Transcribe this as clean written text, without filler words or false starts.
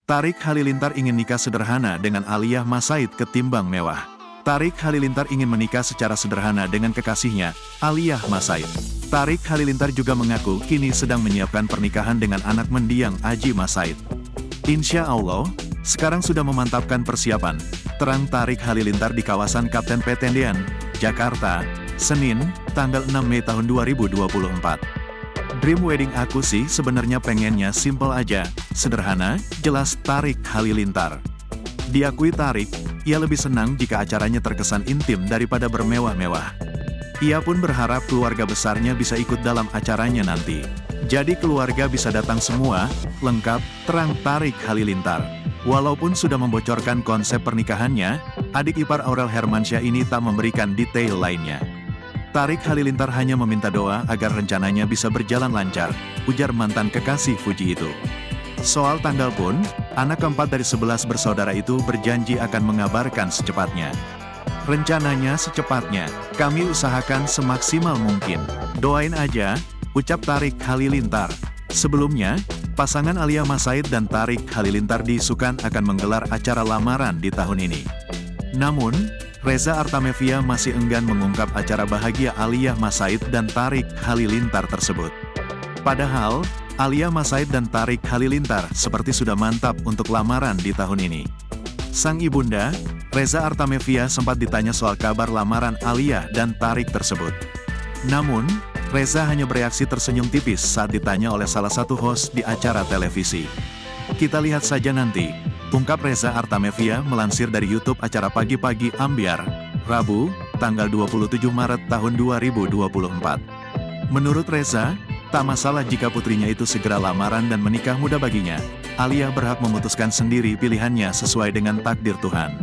Tarik Halilintar ingin nikah sederhana dengan Aliyah Mas Said ketimbang mewah. Tarik Halilintar ingin menikah secara sederhana dengan kekasihnya, Aliyah Mas Said. Tarik Halilintar juga mengaku kini sedang menyiapkan pernikahan dengan anak mendiang Aji Mas Said. Insya Allah, sekarang sudah memantapkan persiapan, terang Tarik Halilintar di kawasan Kapten Petendean, Jakarta, Senin, tanggal 6 Mei tahun 2024. Dream wedding aku sih sebenarnya pengennya simple aja, sederhana, jelas Tarik Halilintar. Diakui Tarik, ia lebih senang jika acaranya terkesan intim daripada bermewah-mewah. Ia pun berharap keluarga besarnya bisa ikut dalam acaranya nanti. Jadi keluarga bisa datang semua, lengkap, terang Tarik Halilintar. Walaupun sudah membocorkan konsep pernikahannya, adik ipar Aurel Hermansyah ini tak memberikan detail lainnya. Tarik Halilintar hanya meminta doa agar rencananya bisa berjalan lancar, ujar mantan kekasih Fuji itu. Soal tanggal pun, anak keempat dari 11 bersaudara itu berjanji akan mengabarkan secepatnya. Rencananya secepatnya, kami usahakan semaksimal mungkin. Doain aja, ucap Tarik Halilintar. Sebelumnya, pasangan Aliyah Mas Said dan Tarik Halilintar diisukan akan menggelar acara lamaran di tahun ini. Namun, Reza Artamevia masih enggan mengungkap acara bahagia Aliyah Mas Said dan Tarik Halilintar tersebut. Padahal, Aliyah Mas Said dan Tarik Halilintar seperti sudah mantap untuk lamaran di tahun ini. Sang ibunda, Reza Artamevia sempat ditanya soal kabar lamaran Aliyah dan Tarik tersebut. Namun, Reza hanya bereaksi tersenyum tipis saat ditanya oleh salah satu host di acara televisi. Kita lihat saja nanti, ungkap Reza Artamevia melansir dari YouTube acara Pagi-Pagi Ambyar, Rabu, tanggal 27 Maret tahun 2024. Menurut Reza, tak masalah jika putrinya itu segera lamaran dan menikah muda baginya. Aliyah berhak memutuskan sendiri pilihannya sesuai dengan takdir Tuhan.